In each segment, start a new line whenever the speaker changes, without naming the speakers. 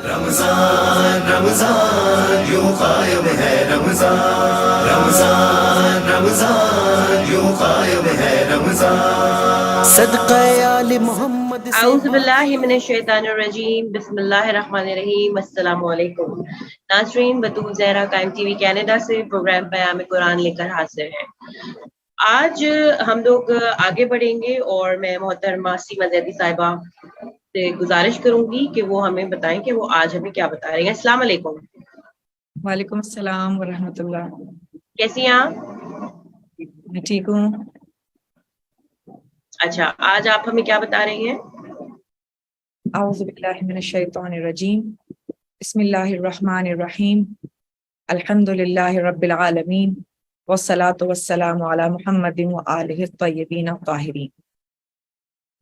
رمضان رمضان یوں قائم ہے رمضان، رمضان رمضان یوں قائم ہے رمضان، صدقہ آل محمد سے۔
اعوذ باللہ من الشیطان الرجیم، بسم اللہ الرحمن الرحیم۔ السلام علیکم ناظرین، بطول زہرا قائم ٹی وی کینیڈا سے پروگرام پیام قرآن لے کر حاضر ہیں۔ آج ہم لوگ آگے بڑھیں گے اور میں محترمہ سیما زیدی صاحبہ سے گزارش کروں گی کہ وہ ہمیں بتائیں کہ وہ آج ہمیں کیا بتا رہی ہیں۔ السلام علیکم۔
وعلیکم السلام ورحمۃ اللہ۔
کیسی ہیں آپ؟
میں ٹھیک ہوں۔
اچھا، آج آپ ہمیں کیا بتا رہی ہیں؟
اعوذ باللہ من الشیطان الرجیم، بسم اللہ الرحمن الرحیم، الحمد للہ رب العالمین، والصلاة والسلام علی محمد وآلہ الطیبین الطاہرین۔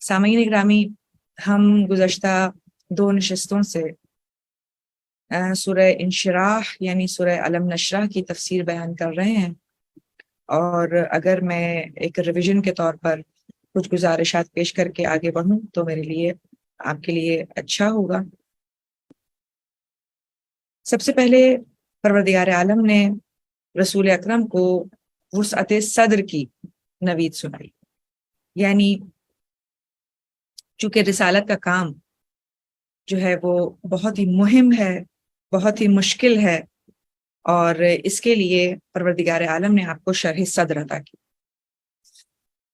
سامعین گرامی، ہم گزشتہ 2 نشستوں سے سورہ انشراح یعنی سورہ علم نشرح کی تفسیر بیان کر رہے ہیں، اور اگر میں ایک ریویژن کے طور پر کچھ گزارشات پیش کر کے آگے بڑھوں تو میرے لیے آپ کے لیے اچھا ہوگا۔ سب سے پہلے پروردگار عالم نے رسول اکرم کو وسعت صدر کی نوید سنائی، یعنی چونکہ رسالت کا کام جو ہے وہ بہت ہی مہم ہے، بہت ہی مشکل ہے، اور اس کے لیے پروردگار عالم نے آپ کو شرح صدر عطا کی۔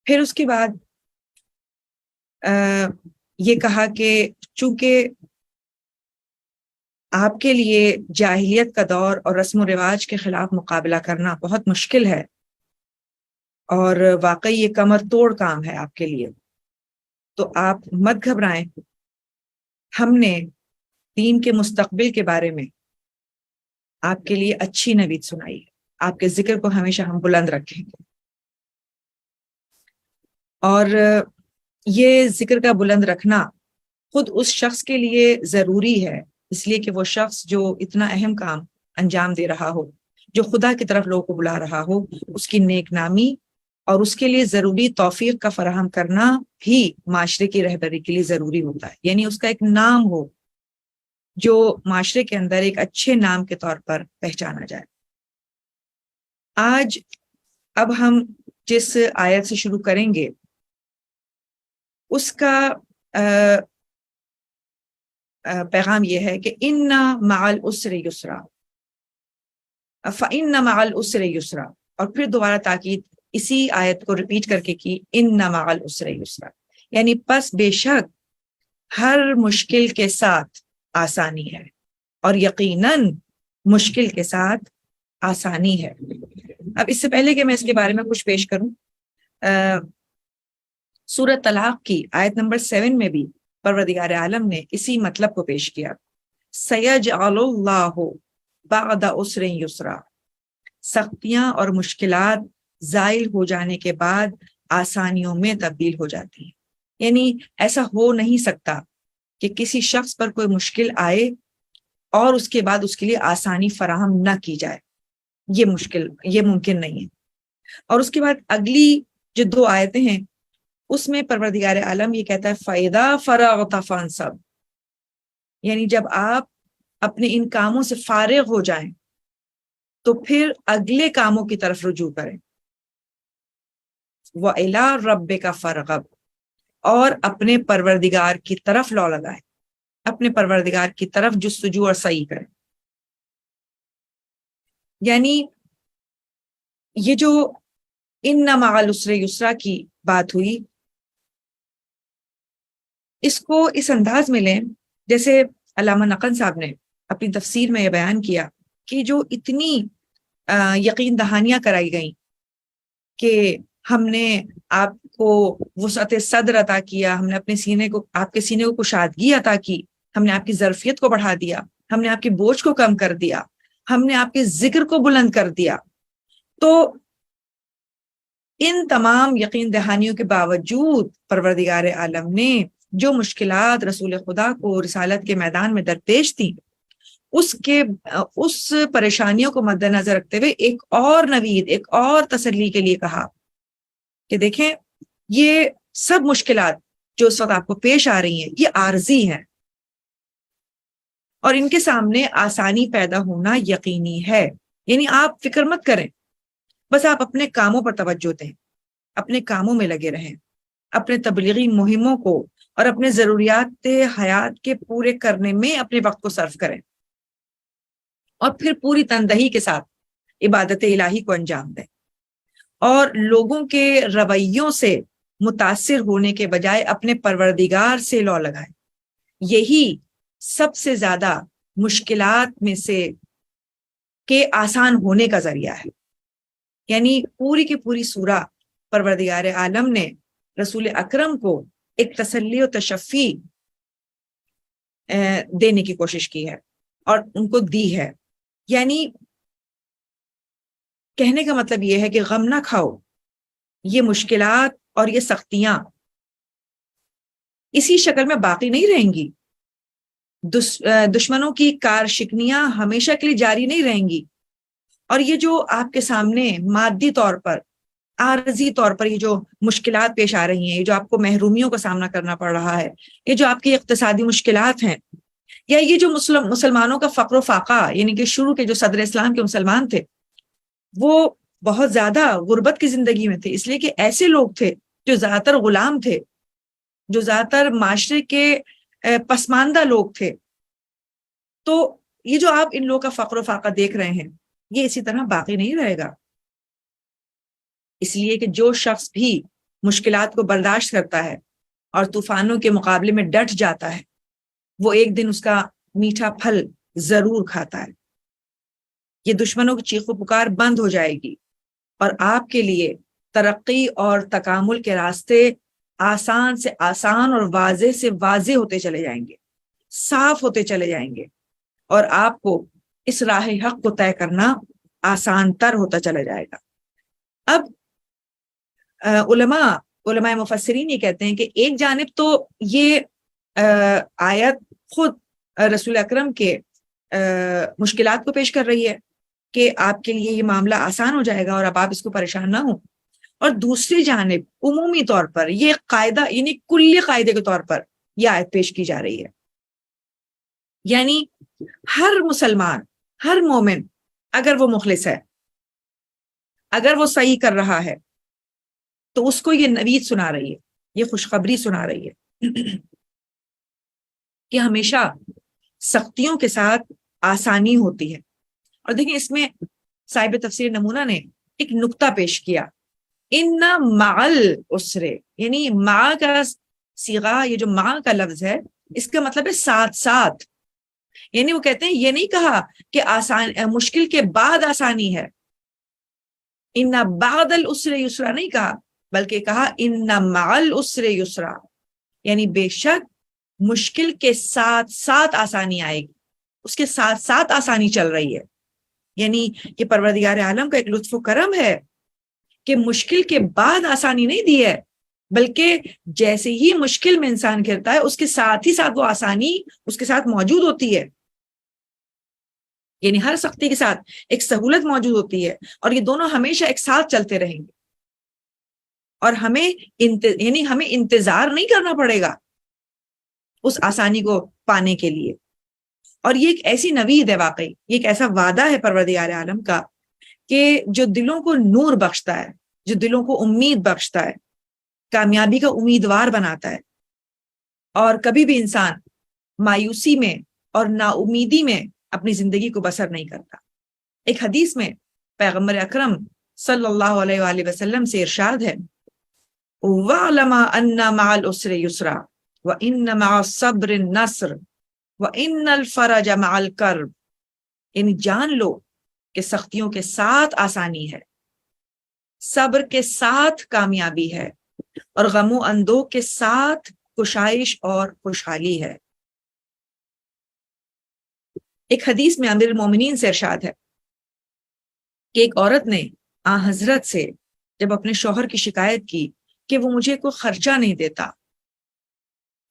پھر اس کے بعد یہ کہا کہ چونکہ آپ کے لیے جاہلیت کا دور اور رسم و رواج کے خلاف مقابلہ کرنا بہت مشکل ہے، اور واقعی یہ کمر توڑ کام ہے آپ کے لیے، تو آپ مت گھبرائیں۔ ہم نے دین کے مستقبل کے بارے میں آپ کے لیے اچھی نوید سنائی ہے، آپ کے ذکر کو ہمیشہ ہم بلند رکھیں گے، اور یہ ذکر کا بلند رکھنا خود اس شخص کے لیے ضروری ہے، اس لیے کہ وہ شخص جو اتنا اہم کام انجام دے رہا ہو، جو خدا کی طرف لوگوں کو بلا رہا ہو، اس کی نیک نامی اور اس کے لیے ضروری توفیق کا فراہم کرنا بھی معاشرے کی رہبری کے لیے ضروری ہوتا ہے، یعنی اس کا ایک نام ہو جو معاشرے کے اندر ایک اچھے نام کے طور پر پہچانا جائے۔ آج اب ہم جس آیت سے شروع کریں گے اس کا پیغام یہ ہے کہ ان مع العسر یسرا، فإن مع العسر یسرا، اور پھر دوبارہ تاکید اسی آیت کو ریپیٹ کر کے کی، ان مع العسر یسرا، یعنی پس بے شک ہر مشکل کے ساتھ آسانی ہے، اور یقیناً مشکل کے ساتھ آسانی ہے۔ اب اس سے پہلے کہ میں اس کے بارے میں کچھ پیش کروں، سورۃ طلاق کی آیت نمبر 7 میں بھی پروردگار عالم نے اسی مطلب کو پیش کیا، سیجعل اللہ بعد عسر یسرا، سختیاں اور مشکلات زائل ہو جانے کے بعد آسانیوں میں تبدیل ہو جاتی ہیں، یعنی ایسا ہو نہیں سکتا کہ کسی شخص پر کوئی مشکل آئے اور اس کے بعد اس کے لیے آسانی فراہم نہ کی جائے، یہ ممکن نہیں ہے۔ اور اس کے بعد اگلی جو 2 آیتیں ہیں اس میں پروردگار عالم یہ کہتا ہے فَإِذَا فَرَغْتَ فَانْصَبْ، یعنی جب آپ اپنے ان کاموں سے فارغ ہو جائیں تو پھر اگلے کاموں کی طرف رجوع کریں، وَإِلَىٰ رَبِّكَ فَارْغَب، اور اپنے پروردگار کی طرف لو لگائیں، اپنے پروردگار کی طرف جستجو اور سعی کریں۔ یعنی یہ جو ان مع العسر یسرا کی بات ہوئی، اس کو اس انداز میں لیں جیسے علامہ نقن صاحب نے اپنی تفسیر میں یہ بیان کیا کہ جو اتنی یقین دہانیاں کرائی گئیں کہ ہم نے آپ کو وسعت صدر عطا کیا، ہم نے اپنے سینے کو، آپ کے سینے کو کشادگی عطا کی، ہم نے آپ کی ظرفیت کو بڑھا دیا، ہم نے آپ کی بوجھ کو کم کر دیا، ہم نے آپ کے ذکر کو بلند کر دیا، تو ان تمام یقین دہانیوں کے باوجود پروردگار عالم نے جو مشکلات رسول خدا کو رسالت کے میدان میں درپیش تھیں، اس پریشانیوں کو مد نظر رکھتے ہوئے ایک اور نوید، ایک اور تسلی کے لیے کہا کہ دیکھیں یہ سب مشکلات جو اس وقت آپ کو پیش آ رہی ہیں یہ عارضی ہیں، اور ان کے سامنے آسانی پیدا ہونا یقینی ہے. یعنی آپ فکر مت کریں، بس آپ اپنے کاموں پر توجہ دیں، اپنے کاموں میں لگے رہیں، اپنے تبلیغی مہموں کو اور اپنے ضروریات حیات کے پورے کرنے میں اپنے وقت کو صرف کریں، اور پھر پوری تندہی کے ساتھ عبادت الہی کو انجام دیں، اور لوگوں کے رویوں سے متاثر ہونے کے بجائے اپنے پروردگار سے لو لگائیں. یہی سب سے زیادہ مشکلات میں سے کے آسان ہونے کا ذریعہ ہے. یعنی پوری کی پوری سورہ پروردگار عالم نے رسول اکرم کو ایک تسلی و تشفی دینے کی کوشش کی ہے اور ان کو دی ہے. یعنی کہنے کا مطلب یہ ہے کہ غم نہ کھاؤ، یہ مشکلات اور یہ سختیاں اسی شکل میں باقی نہیں رہیں گی. دشمنوں کی کار شکنیاں ہمیشہ کے لیے جاری نہیں رہیں گی، اور یہ جو آپ کے سامنے مادی طور پر، عارضی طور پر یہ جو مشکلات پیش آ رہی ہیں، یہ جو آپ کو محرومیوں کا سامنا کرنا پڑ رہا ہے، یہ جو آپ کی اقتصادی مشکلات ہیں، یا یہ جو مسلمانوں کا فقر و فاقہ، یعنی کہ شروع کے جو صدر اسلام کے مسلمان تھے وہ بہت زیادہ غربت کی زندگی میں تھے، اس لیے کہ ایسے لوگ تھے جو زیادہ تر غلام تھے، جو زیادہ تر معاشرے کے پسماندہ لوگ تھے. تو یہ جو آپ ان لوگوں کا فقر و فاقہ دیکھ رہے ہیں، یہ اسی طرح باقی نہیں رہے گا. اس لیے کہ جو شخص بھی مشکلات کو برداشت کرتا ہے اور طوفانوں کے مقابلے میں ڈٹ جاتا ہے، وہ ایک دن اس کا میٹھا پھل ضرور کھاتا ہے. یہ دشمنوں کی چیخ و پکار بند ہو جائے گی، اور آپ کے لیے ترقی اور تکامل کے راستے آسان سے آسان اور واضح سے واضح ہوتے چلے جائیں گے، صاف ہوتے چلے جائیں گے، اور آپ کو اس راہ حق کو طے کرنا آسان تر ہوتا چلا جائے گا. اب علماء مفسرین یہ کہتے ہیں کہ ایک جانب تو یہ آیت خود رسول اکرم کے مشکلات کو پیش کر رہی ہے کہ آپ کے لیے یہ معاملہ آسان ہو جائے گا اور اب آپ اس کو پریشان نہ ہوں، اور دوسری جانب عمومی طور پر یہ قاعدہ، یعنی کلی قاعدے کے طور پر یہ آیت پیش کی جا رہی ہے. یعنی ہر مسلمان، ہر مومن، اگر وہ مخلص ہے، اگر وہ صحیح کر رہا ہے، تو اس کو یہ نوید سنا رہی ہے، یہ خوشخبری سنا رہی ہے کہ ہمیشہ سختیوں کے ساتھ آسانی ہوتی ہے. اور دیکھیں اس میں صاحب تفسیر نمونہ نے ایک نقطہ پیش کیا، ان مع العسر، یعنی مع کا صیغہ، یہ جو مع کا لفظ ہے اس کا مطلب ہے ساتھ ساتھ. یعنی وہ کہتے ہیں یہ نہیں کہا کہ مشکل کے بعد آسانی ہے، ان بعد العسر یسرا نہیں کہا، بلکہ کہا ان مع العسر یسرا، یعنی بے شک مشکل کے ساتھ ساتھ آسانی آئے گی، اس کے ساتھ ساتھ آسانی چل رہی ہے. یعنی یہ پروردگار عالم کا ایک لطف و کرم ہے کہ مشکل کے بعد آسانی نہیں دی ہے، بلکہ جیسے ہی مشکل میں انسان گرتا ہے اس کے ساتھ ہی ساتھ وہ آسانی اس کے ساتھ موجود ہوتی ہے. یعنی ہر سختی کے ساتھ ایک سہولت موجود ہوتی ہے، اور یہ دونوں ہمیشہ ایک ساتھ چلتے رہیں گے، اور ہمیں انتظار نہیں کرنا پڑے گا اس آسانی کو پانے کے لیے. اور یہ ایک ایسی نوید ہے، واقعی یہ ایک ایسا وعدہ ہے پروردگار عالم کا کہ جو دلوں کو نور بخشتا ہے، جو دلوں کو امید بخشتا ہے، کامیابی کا امیدوار بناتا ہے، اور کبھی بھی انسان مایوسی میں اور نا امیدی میں اپنی زندگی کو بسر نہیں کرتا. ایک حدیث میں پیغمبر اکرم صلی اللہ علیہ وآلہ وسلم سے ارشاد ہے، وَعْلَمَ أَنَّ مَعَ الْعُسْرِ يُسْرًا وَإِنَّ مَعَ الصَّبْرِ النَّصْرَ وَإِنَّ الْفَرَجَ مَعَ الْكَرْبِ، یعنی جان لو کہ سختیوں کے ساتھ آسانی ہے، صبر کے ساتھ کامیابی ہے، اور غم و اندوہ کے ساتھ کشائش اور خوشحالی ہے. ایک حدیث میں امیر المومنین سے ارشاد ہے کہ ایک عورت نے حضرت سے جب اپنے شوہر کی شکایت کی کہ وہ مجھے کوئی خرچہ نہیں دیتا،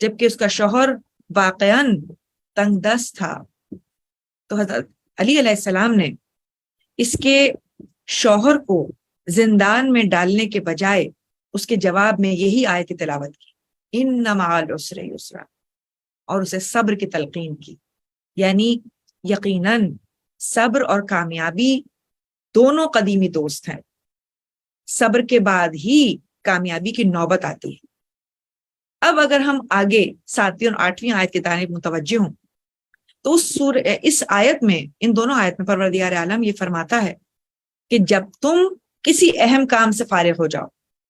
جبکہ اس کا شوہر واقعاً تنگ دست تھا، تو حضرت علی علیہ السلام نے اس کے شوہر کو زندان میں ڈالنے کے بجائے اس کے جواب میں یہی آیت تلاوت کی، ان مع العسر یسرا، اور اسے صبر کی تلقین کی. یعنی یقیناً صبر اور کامیابی دونوں قدیمی دوست ہیں. صبر کے بعد ہی کامیابی کی نوبت آتی ہے. اب اگر ہم آگے 7ویں اور 8ویں آیت کی طرف متوجہ ہوں تو اس آیت میں، ان دونوں آیت میں پروردگار عالم یہ فرماتا ہے کہ جب تم کسی اہم کام سے فارغ ہو جاؤ،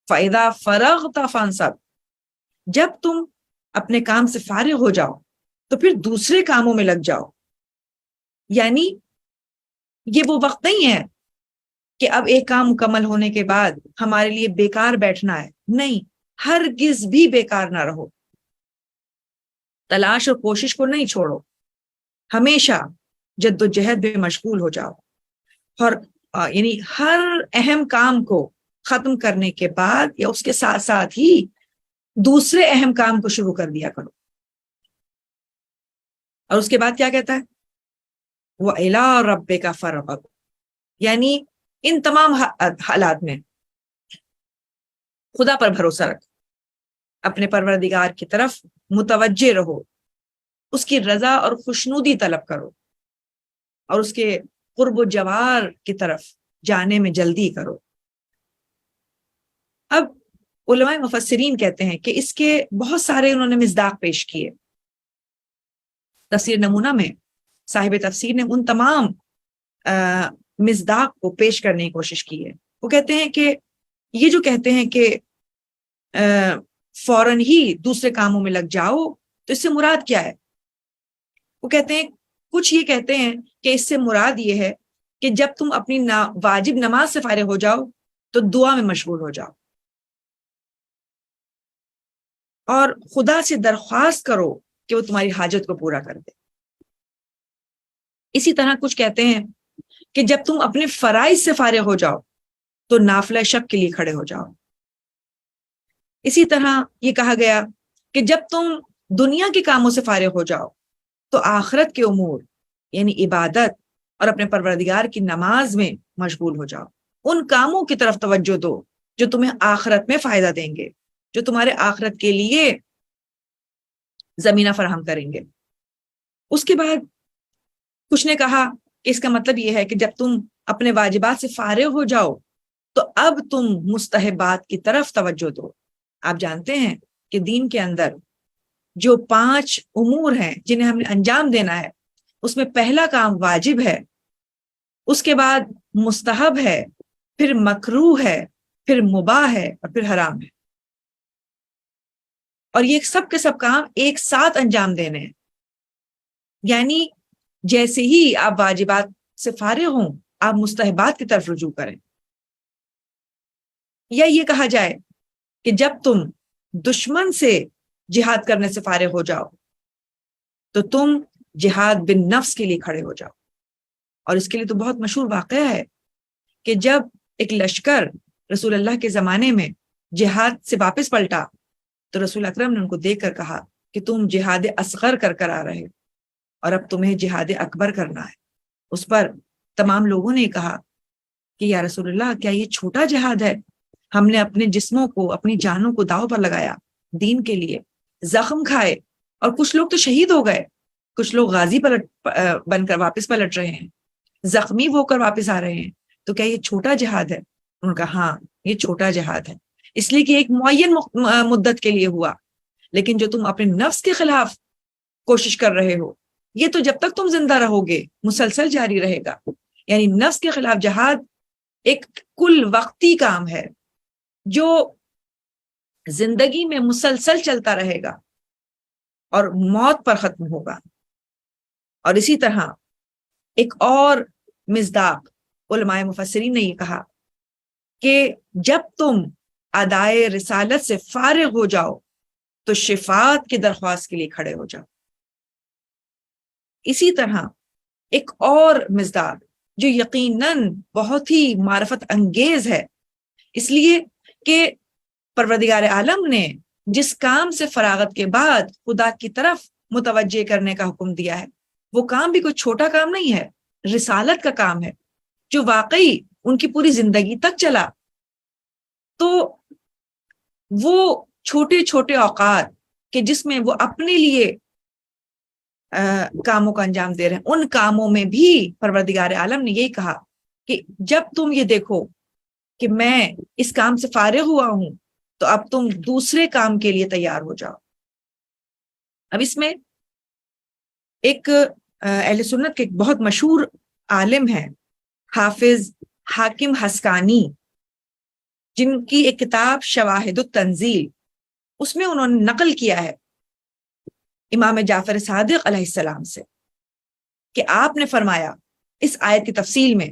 فَإِذَا فَرَغْتَ فَانْصَبْ، جب تم اپنے کام سے فارغ ہو جاؤ تو پھر دوسرے کاموں میں لگ جاؤ. یعنی یہ وہ وقت نہیں ہے کہ اب ایک کام مکمل ہونے کے بعد ہمارے لیے بیکار بیٹھنا ہے. نہیں، ہرگز بھی بیکار نہ رہو. تلاش اور کوشش کو نہیں چھوڑو، ہمیشہ جد و جہد میں مشغول ہو جاؤ. اور یعنی ہر اہم کام کو ختم کرنے کے بعد یا اس کے ساتھ ساتھ ہی دوسرے اہم کام کو شروع کر دیا کرو. اور اس کے بعد کیا کہتا ہے؟ وَإِلَىٰ رَبِّكَ فَارْغَب، یعنی ان تمام حالات میں خدا پر بھروسہ رکھ، اپنے پروردگار کی طرف متوجہ رہو، اس کی رضا اور خوشنودی طلب کرو اور اس کے قرب و جوار کی طرف جانے میں جلدی کرو. اب علماء مفسرین کہتے ہیں کہ اس کے بہت سارے انہوں نے مصداق پیش کیے. تفسیر نمونہ میں صاحب تفسیر نے ان تمام مصداق کو پیش کرنے کی کوشش کی ہے. وہ کہتے ہیں کہ یہ جو کہتے ہیں کہ فوراً ہی دوسرے کاموں میں لگ جاؤ، تو اس سے مراد کیا ہے؟ وہ کہتے ہیں، کچھ یہ کہتے ہیں کہ اس سے مراد یہ ہے کہ جب تم اپنی واجب نماز سے فارغ ہو جاؤ تو دعا میں مشغول ہو جاؤ اور خدا سے درخواست کرو کہ وہ تمہاری حاجت کو پورا کر دے. اسی طرح کچھ کہتے ہیں کہ جب تم اپنے فرائض سے فارغ ہو جاؤ تو نافلہ شب کے لیے کھڑے ہو جاؤ. اسی طرح یہ کہا گیا کہ جب تم دنیا کے کاموں سے فارغ ہو جاؤ تو آخرت کے امور یعنی عبادت اور اپنے پروردگار کی نماز میں مشغول ہو جاؤ. ان کاموں کی طرف توجہ دو جو تمہیں آخرت میں فائدہ دیں گے، جو تمہارے آخرت کے لیے زمینہ فراہم کریں گے. اس کے بعد کچھ نے کہا کہ اس کا مطلب یہ ہے کہ جب تم اپنے واجبات سے فارغ ہو جاؤ تو اب تم مستحبات کی طرف توجہ دو. آپ جانتے ہیں کہ دین کے اندر جو 5 امور ہیں جنہیں ہم نے انجام دینا ہے، اس میں پہلا کام واجب ہے، اس کے بعد مستحب ہے، پھر مکروہ ہے، پھر مباح ہے اور پھر حرام ہے. اور یہ سب کے سب کام ایک ساتھ انجام دینے ہیں. یعنی جیسے ہی آپ واجبات سے فارغ ہوں آپ مستحبات کی طرف رجوع کریں. یا یہ کہا جائے کہ جب تم دشمن سے جہاد کرنے سے فارغ ہو جاؤ تو تم جہاد بن نفس کے لیے کھڑے ہو جاؤ. اور اس کے لیے تو بہت مشہور واقعہ ہے کہ جب ایک لشکر رسول اللہ کے زمانے میں جہاد سے واپس پلٹا تو رسول اکرم نے ان کو دیکھ کر کہا کہ تم جہاد اصغر کر آ رہے اور اب تمہیں جہاد اکبر کرنا ہے. اس پر تمام لوگوں نے کہا کہ یا رسول اللہ، کیا یہ چھوٹا جہاد ہے؟ ہم نے اپنے جسموں کو، اپنی جانوں کو داؤ پر لگایا، دین کے لیے زخم کھائے، اور کچھ لوگ تو شہید ہو گئے، کچھ لوگ غازی بن کر واپس پلٹ رہے ہیں، زخمی ہو کر واپس آ رہے ہیں. تو کیا یہ چھوٹا جہاد ہے؟ انہوں نے کہا ہاں یہ چھوٹا جہاد ہے، اس لیے کہ ایک معین مدت کے لیے ہوا، لیکن جو تم اپنے نفس کے خلاف کوشش کر رہے ہو یہ تو جب تک تم زندہ رہو گے مسلسل جاری رہے گا. یعنی نفس کے خلاف جہاد ایک کل وقتی کام ہے جو زندگی میں مسلسل چلتا رہے گا اور موت پر ختم ہوگا. اور اسی طرح ایک اور مصداق علماء مفسرین نے یہ کہا کہ جب تم ادائے رسالت سے فارغ ہو جاؤ تو شفاعت کی درخواست کے لیے کھڑے ہو جاؤ. اسی طرح ایک اور مصداق جو یقیناً بہت ہی معرفت انگیز ہے، اس لیے کہ پروردگار عالم نے جس کام سے فراغت کے بعد خدا کی طرف متوجہ کرنے کا حکم دیا ہے وہ کام بھی کوئی چھوٹا کام نہیں ہے، رسالت کا کام ہے جو واقعی ان کی پوری زندگی تک چلا. تو وہ چھوٹے چھوٹے اوقات کہ جس میں وہ اپنے لیے کاموں کا انجام دے رہے ہیں، ان کاموں میں بھی پروردگار عالم نے یہی کہا کہ جب تم یہ دیکھو کہ میں اس کام سے فارغ ہوا ہوں تو اب تم دوسرے کام کے لیے تیار ہو جاؤ۔ اب اس میں ایک اہل سنت کے ایک بہت مشہور عالم ہے حافظ حاکم حسکانی، جن کی ایک کتاب شواہد التنزیل، اس میں انہوں نے نقل کیا ہے امام جعفر صادق علیہ السلام سے کہ آپ نے فرمایا اس آیت کی تفصیل میں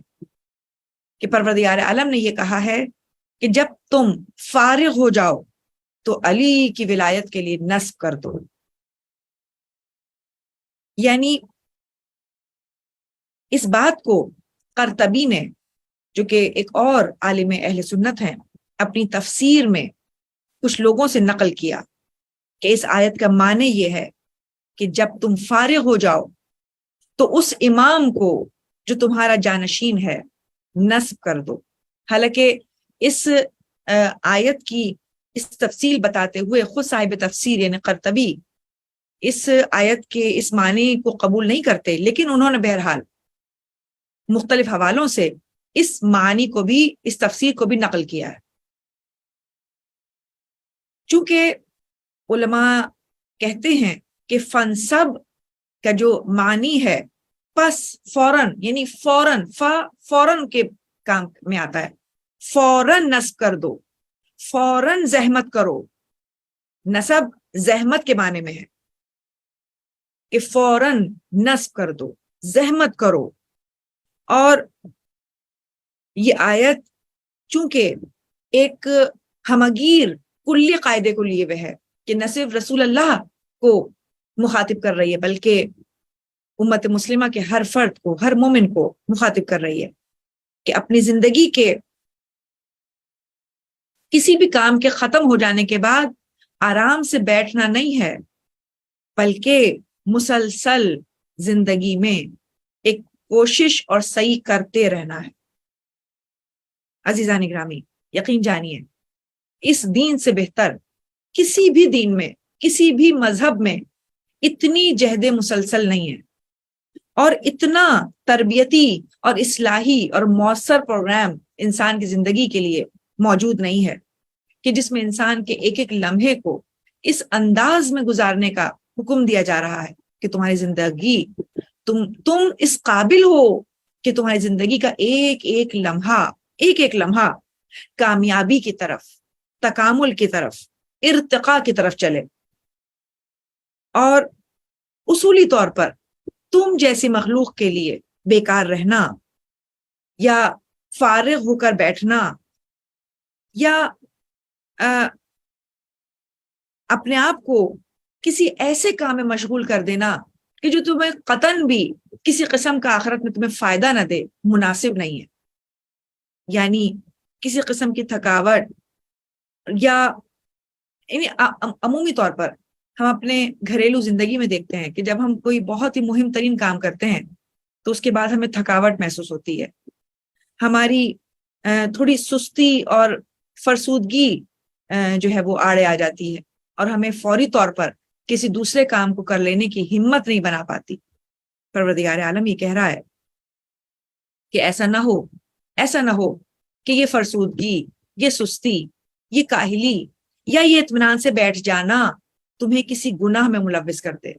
کہ پروردگار عالم نے یہ کہا ہے کہ جب تم فارغ ہو جاؤ تو علی کی ولایت کے لیے نصب کر دو۔ یعنی اس بات کو قرطبی نے، جو کہ ایک اور عالم اہل سنت ہیں، اپنی تفسیر میں کچھ لوگوں سے نقل کیا کہ اس آیت کا معنی یہ ہے کہ جب تم فارغ ہو جاؤ تو اس امام کو جو تمہارا جانشین ہے نصب کر دو۔ حالانکہ اس آیت کی اس تفصیل بتاتے ہوئے خود صاحب تفسیر یعنی قرطبی اس آیت کے اس معنی کو قبول نہیں کرتے، لیکن انہوں نے بہرحال مختلف حوالوں سے اس معنی کو بھی، اس تفسیر کو بھی نقل کیا ہے۔ چونکہ علماء کہتے ہیں کہ فنسب کا جو معنی ہے پس فوراً، یعنی فوراً، فوراً کے کام میں آتا ہے، فوراً نصب کر دو، فوراً زحمت کرو۔ نصب زحمت کے معنی میں ہے کہ فوراً نصب کر دو، زحمت کرو۔ اور یہ آیت چونکہ ایک ہمگیر کلی قاعدے کو لیے ہوئے ہے کہ نہ صرف رسول اللہ کو مخاطب کر رہی ہے بلکہ امت مسلمہ کے ہر فرد کو، ہر مومن کو مخاطب کر رہی ہے کہ اپنی زندگی کے کسی بھی کام کے ختم ہو جانے کے بعد آرام سے بیٹھنا نہیں ہے، بلکہ مسلسل زندگی میں ایک کوشش اور سعی کرتے رہنا ہے۔ عزیزان گرامی، یقین جانیے اس دین سے بہتر کسی بھی دین میں، کسی بھی مذہب میں اتنی جہد مسلسل نہیں ہے، اور اتنا تربیتی اور اصلاحی اور مؤثر پروگرام انسان کی زندگی کے لیے موجود نہیں ہے کہ جس میں انسان کے ایک ایک لمحے کو اس انداز میں گزارنے کا حکم دیا جا رہا ہے کہ تمہاری زندگی، تم اس قابل ہو کہ تمہاری زندگی کا ایک ایک لمحہ کامیابی کی طرف، تکامل کی طرف، ارتقاء کی طرف چلے۔ اور اصولی طور پر تم جیسی مخلوق کے لیے بیکار رہنا یا فارغ ہو کر بیٹھنا یا اپنے آپ کو کسی ایسے کام میں مشغول کر دینا کہ جو تمہیں قطعاً بھی کسی قسم کا آخرت میں تمہیں فائدہ نہ دے، مناسب نہیں ہے۔ یعنی کسی قسم کی تھکاوٹ یا یعنی عمومی طور پر ہم اپنے گھریلو زندگی میں دیکھتے ہیں کہ جب ہم کوئی بہت ہی مہم ترین کام کرتے ہیں تو اس کے بعد ہمیں تھکاوٹ محسوس ہوتی ہے، ہماری تھوڑی سستی اور فرسودگی جو ہے وہ آڑے آ جاتی ہے، اور ہمیں فوری طور پر کسی دوسرے کام کو کر لینے کی ہمت نہیں بنا پاتی۔ پروردگار عالم یہ کہہ رہا ہے کہ ایسا نہ ہو کہ یہ فرسودگی، یہ سستی، یہ کاہلی یا یہ اطمینان سے بیٹھ جانا تمہیں کسی گناہ میں ملوث کر دے،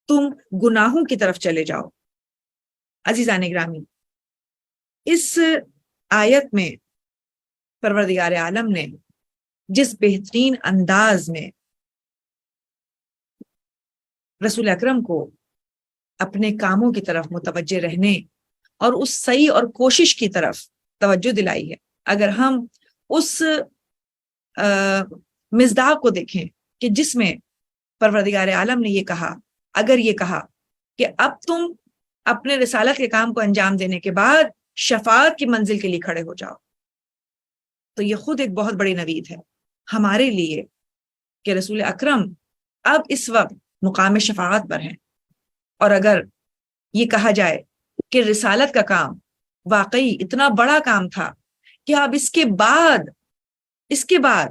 تم گناہوں کی طرف چلے جاؤ۔ عزیزان گرامی، اس آیت میں پروردگار عالم نے جس بہترین انداز میں رسول اکرم کو اپنے کاموں کی طرف متوجہ رہنے اور اس سعی اور کوشش کی طرف توجہ دلائی ہے، اگر ہم اس مصداق کو دیکھیں کہ جس میں پروردگار عالم نے یہ کہا کہ اب تم اپنے رسالت کے کام کو انجام دینے کے بعد شفاعت کی منزل کے لیے کھڑے ہو جاؤ، تو یہ خود ایک بہت بڑی نوید ہے ہمارے لیے کہ رسول اکرم اب اس وقت مقام شفاعت پر ہیں، اور اگر یہ کہا جائے کہ رسالت کا کام واقعی اتنا بڑا کام تھا کہ اب اس کے بعد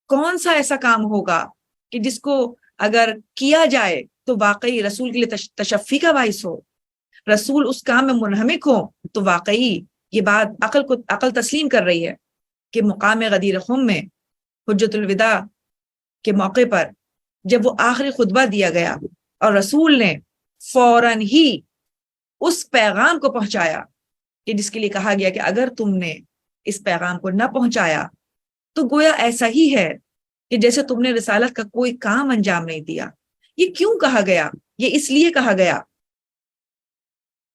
کون سا ایسا کام ہوگا کہ جس کو اگر کیا جائے تو واقعی رسول کے لیے تشفی کا باعث ہو، رسول اس کام میں منہمک ہو، تو واقعی یہ بات عقل تسلیم کر رہی ہے کہ مقام غدیر خم میں حجت الوداع کے موقع پر جب وہ آخری خطبہ دیا گیا اور رسول نے فوراً ہی اس پیغام کو پہنچایا کہ جس کے لیے کہا گیا کہ اگر تم نے اس پیغام کو نہ پہنچایا تو گویا ایسا ہی ہے کہ جیسے تم نے رسالت کا کوئی کام انجام نہیں دیا۔ یہ کیوں کہا گیا؟ یہ اس لیے کہا گیا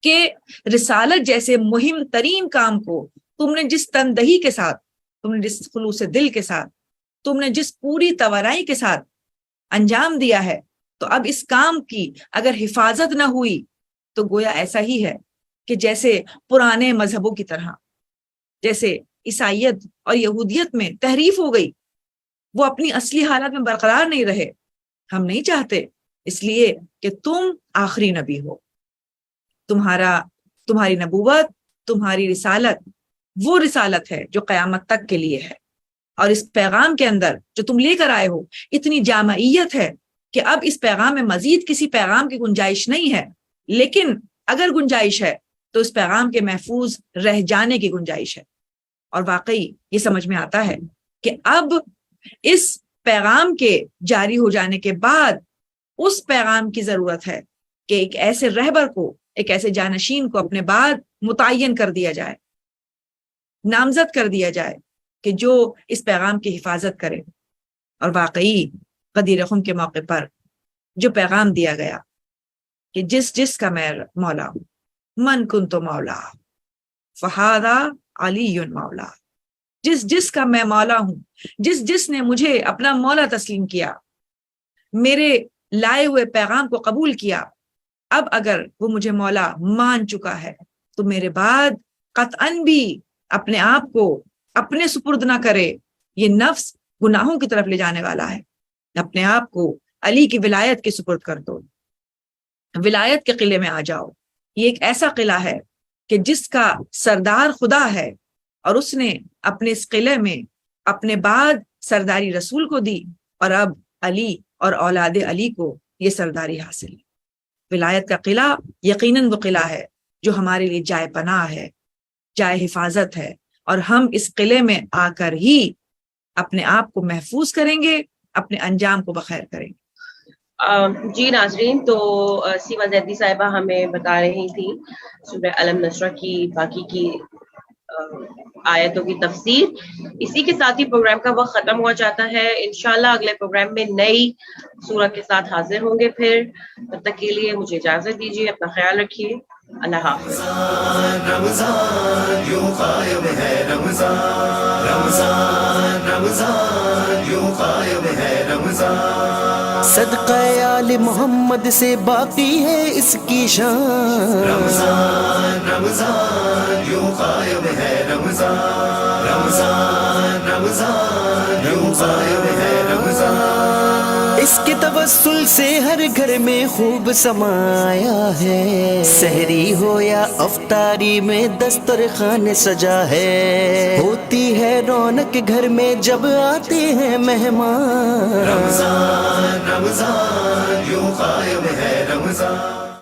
کہ رسالت جیسے مہم ترین کام کو تم نے جس تندہی کے ساتھ، تم نے جس خلوص دل کے ساتھ، تم نے جس پوری توانائی کے ساتھ انجام دیا ہے، تو اب اس کام کی اگر حفاظت نہ ہوئی تو گویا ایسا ہی ہے کہ جیسے پرانے مذہبوں کی طرح، جیسے عیسائیت اور یہودیت میں تحریف ہو گئی، وہ اپنی اصلی حالت میں برقرار نہیں رہے۔ ہم نہیں چاہتے، اس لیے کہ تم آخری نبی ہو، تمہاری نبوت، تمہاری رسالت وہ رسالت ہے جو قیامت تک کے لیے ہے، اور اس پیغام کے اندر جو تم لے کر آئے ہو اتنی جامعیت ہے کہ اب اس پیغام میں مزید کسی پیغام کی گنجائش نہیں ہے، لیکن اگر گنجائش ہے تو اس پیغام کے محفوظ رہ جانے کی گنجائش ہے۔ اور واقعی یہ سمجھ میں آتا ہے کہ اب اس پیغام کے جاری ہو جانے کے بعد اس پیغام کی ضرورت ہے کہ ایک ایسے رہبر کو، ایک ایسے جانشین کو اپنے بعد متعین کر دیا جائے، نامزد کر دیا جائے کہ جو اس پیغام کی حفاظت کرے۔ اور واقعی غدیر خم کے موقع پر جو پیغام دیا گیا کہ جس کا میں مولا ہوں، من کنت مولا فہذا علی مولا، جس کا میں مولا ہوں، جس نے مجھے اپنا مولا تسلیم کیا، میرے لائے ہوئے پیغام کو قبول کیا، اب اگر وہ مجھے مولا مان چکا ہے تو میرے بعد قطعاً بھی اپنے آپ کو اپنے سپرد نہ کرے۔ یہ نفس گناہوں کی طرف لے جانے والا ہے، اپنے آپ کو علی کی ولایت کے سپرد کر دو، ولایت کے قلعے میں آ جاؤ۔ یہ ایک ایسا قلعہ ہے کہ جس کا سردار خدا ہے، اور اس نے اپنے اس قلعے میں اپنے بعد سرداری رسول کو دی، اور اب علی اور اولاد علی کو یہ سرداری حاصل ہے۔ ولایت کا قلعہ یقیناً وہ قلعہ ہے جو ہمارے لیے جائے پناہ ہے، جائے حفاظت ہے، اور ہم اس قلعے میں آ کر ہی اپنے آپ کو محفوظ کریں گے، اپنے انجام کو بخیر کریں گے۔
جی ناظرین، تو سیما زیدی صاحبہ ہمیں بتا رہی تھی سورہ الم نشرہ کی باقی کی آیتوں کی تفسیر۔ اسی کے ساتھ ہی پروگرام کا وقت ختم ہوا جاتا ہے۔ انشاءاللہ اگلے پروگرام میں نئی سورہ کے ساتھ حاضر ہوں گے۔ پھر تب تک کے لیے مجھے اجازت دیجیے، اپنا خیال رکھیے، اللہ حافظ۔
رمضان یوں قائم ہے، رمضان رمضان رمضان یوں قائم ہے، رمضان صدقہ آل محمد سے باقی ہے اس کی شان، رمضان رمضان یوں قائم ہے، رمضان رمضان رمضان یوں قائم ہے، رمضان اس کے توسل سے ہر گھر میں خوب سمایا ہے، سحری ہو یا افطاری میں دسترخوان سجا ہے، ہوتی ہے رونق گھر میں جب آتے ہیں مہمان، رمضان رمضان یوں قائم ہے، رمضان